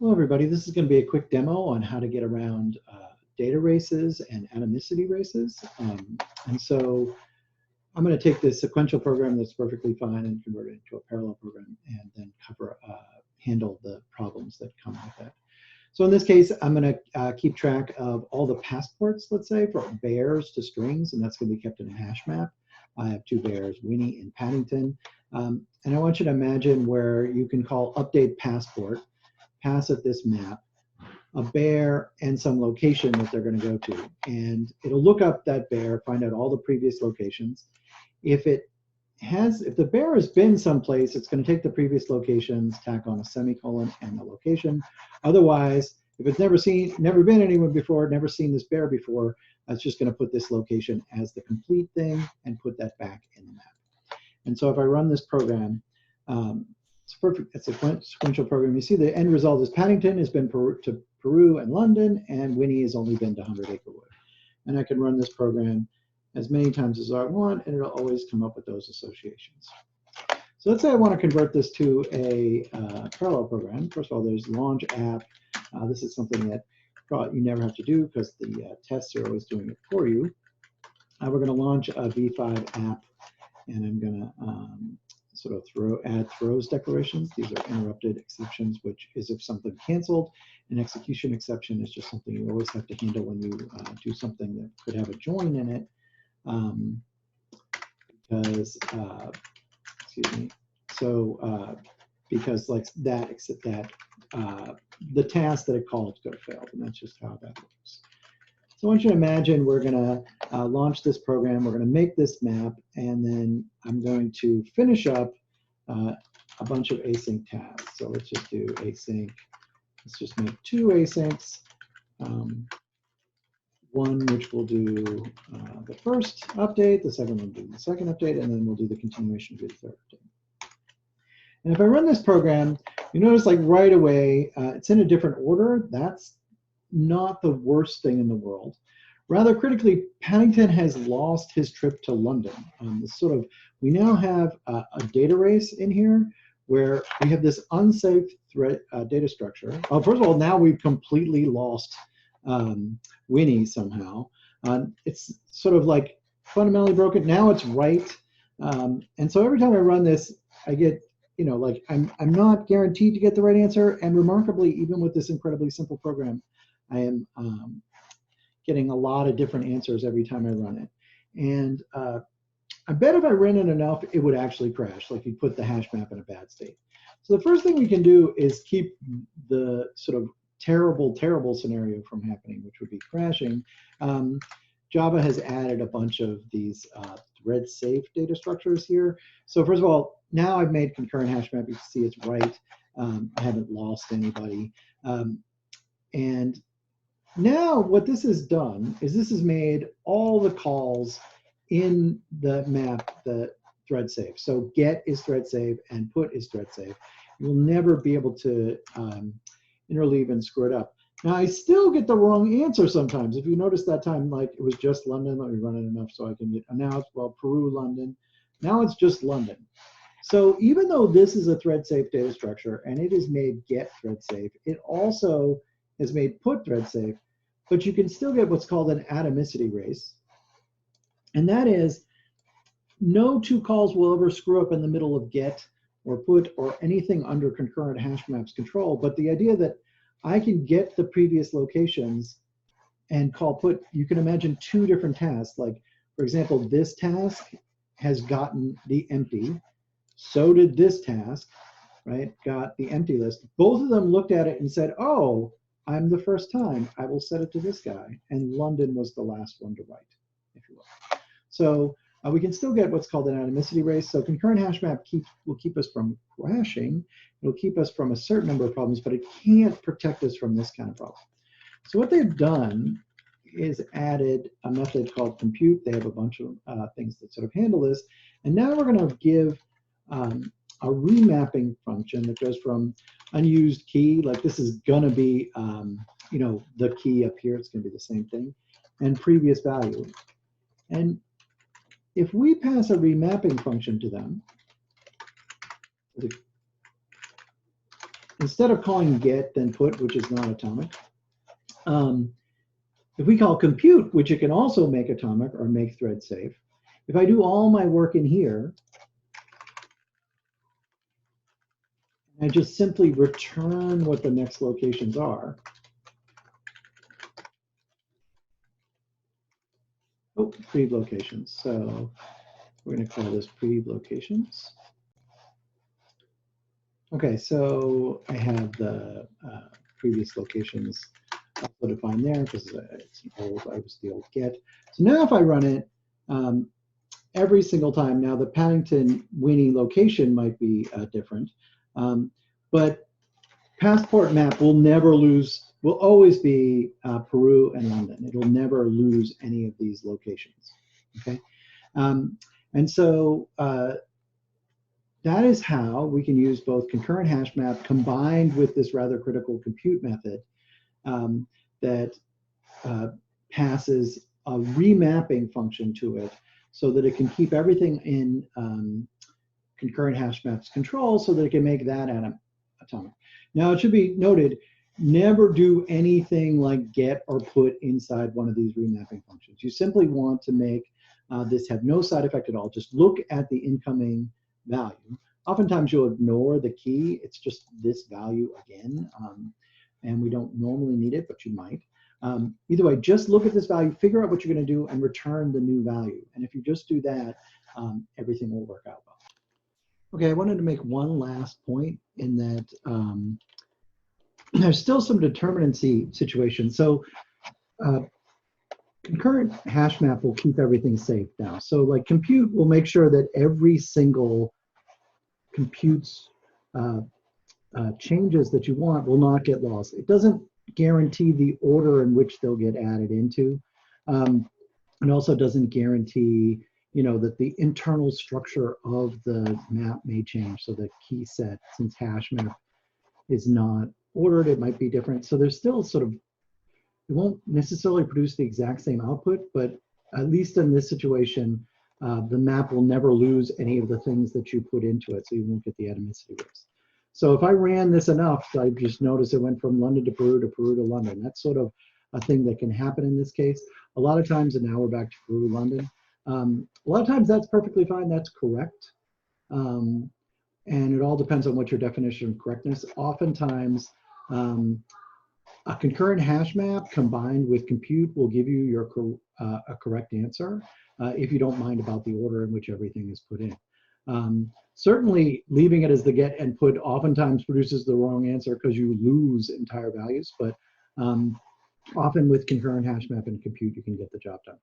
Hello, everybody. This is going to be a quick demo on how to get around data races and atomicity races. And so I'm going to take this sequential program that's perfectly fine and convert it into a parallel program and then handle the problems that come with that. So in this case, I'm going to keep track of all the passports, let's say, from bears to strings, and that's going to be kept in a hash map. I have two bears, Winnie and Paddington. And I want you to imagine where you can call update passport, pass it this map, a bear, and some location that they're going to go to. And it'll look up that bear, find out all the previous locations. If the bear has been someplace, it's going to take the previous locations, tack on a semicolon and the location. Otherwise, if it's never been anywhere before, never seen this bear before, it's just going to put this location as the complete thing and put that back in the map. And so if I run this program, it's perfect. It's a sequential program. You see the end result is Paddington has been to Peru and London, and Winnie has only been to 100 Acre Wood. And I can run this program as many times as I want, and it'll always come up with those associations. So let's say I want to convert this to a parallel program. First of all, there's launch app. This is something that you never have to do because the tests are always doing it for you. We're going to launch a v5 app, and I'm going to sort of add throws declarations. These are interrupted exceptions, which is if something canceled. An execution exception is just something you always have to handle when you do something that could have a join in it. Because like that, except that the task that it called could have failed, and that's just how that works. So I want you to imagine we're going to launch this program, we're going to make this map, and then I'm going to finish up a bunch of async tasks. So let's just do async. Let's just make two asyncs. One which will do the first update, the second will do the second update, and then we'll do the continuation of the third update. And if I run this program, you notice like right away, it's in a different order. That's not the worst thing in the world. Rather critically, Paddington has lost his trip to London. We now have a data race in here where we have this unsafe data structure. First of all, now we've completely lost Winnie somehow. It's sort of like fundamentally broken. Now it's right. And so every time I run this, I get, like I'm not guaranteed to get the right answer. And remarkably, even with this incredibly simple program, I am getting a lot of different answers every time I run it. And I bet if I ran it enough, it would actually crash, like you put the hash map in a bad state. So the first thing we can do is keep the sort of terrible, terrible scenario from happening, which would be crashing. Java has added a bunch of these thread safe data structures here. So first of all, now I've made concurrent hash map. You can see it's right. I haven't lost anybody. And now what this has done is this has made all the calls in the map the thread safe. So get is thread safe and put is thread safe. You will never be able to interleave and screw it up. Now I still get the wrong answer sometimes. If you notice that time, like it was just London, let me run it enough so I can get, now it's, well, Peru, London. Now it's just London. So even though this is a thread safe data structure and it is made get thread safe, it also is made put thread safe, but you can still get what's called an atomicity race. And that is no two calls will ever screw up in the middle of get or put or anything under concurrent hash maps control. But the idea that I can get the previous locations and call put, you can imagine two different tasks. Like, for example, this task has gotten the empty. So did this task, right? Got the empty list. Both of them looked at it and said, oh, I'm the first time. I will set it to this guy. And London was the last one to write, if you will. So we can still get what's called an atomicity race. So concurrent hash map will keep us from crashing. It'll keep us from a certain number of problems, but it can't protect us from this kind of problem. So what they've done is added a method called compute. They have a bunch of things that sort of handle this. And now we're going to give a remapping function that goes from unused key, like this is going to be, the key up here, it's going to be the same thing, and previous value. And if we pass a remapping function to them, instead of calling get then put, which is not atomic, if we call compute, which it can also make atomic or make thread safe, if I do all my work in here, I just simply return what the next locations are. Oh, prev locations. So we're going to call this prev locations. Okay, so I have the previous locations also defined there because it's old. I was the old get. So now if I run it every single time, now the Paddington Winnie location might be different, but passport map will never lose. Will always be Peru and London. It'll never lose any of these locations. Okay, and so that is how we can use both concurrent hash map combined with this rather critical compute method that passes a remapping function to it so that it can keep everything in concurrent hash map's control so that it can make that atomic. Now it should be noted, never do anything like get or put inside one of these remapping functions. You simply want to make this have no side effect at all. Just look at the incoming value. Oftentimes you'll ignore the key. It's just this value again. And we don't normally need it, but you might. Either way, just look at this value, figure out what you're going to do, and return the new value. And if you just do that, everything will work out well. Okay, I wanted to make one last point in that there's still some determinacy situations. So concurrent hash map will keep everything safe now. So like compute will make sure that every single compute's changes that you want will not get lost. It doesn't guarantee the order in which they'll get added into. And also doesn't guarantee, you know, that the internal structure of the map may change. So the key set, since hash map is not ordered, it might be different. So there's still sort of, it won't necessarily produce the exact same output, but at least in this situation, the map will never lose any of the things that you put into it, so you won't get the atomicity risk. So if I ran this enough, I just noticed it went from London to Peru to London. That's sort of a thing that can happen in this case. A lot of times, and now we're back to Peru, London. A lot of times that's perfectly fine, that's correct. And it all depends on what your definition of correctness. Oftentimes, a concurrent hash map combined with compute will give you your a correct answer if you don't mind about the order in which everything is put in. Certainly leaving it as the get and put oftentimes produces the wrong answer because you lose entire values, but often with concurrent hash map and compute, you can get the job done.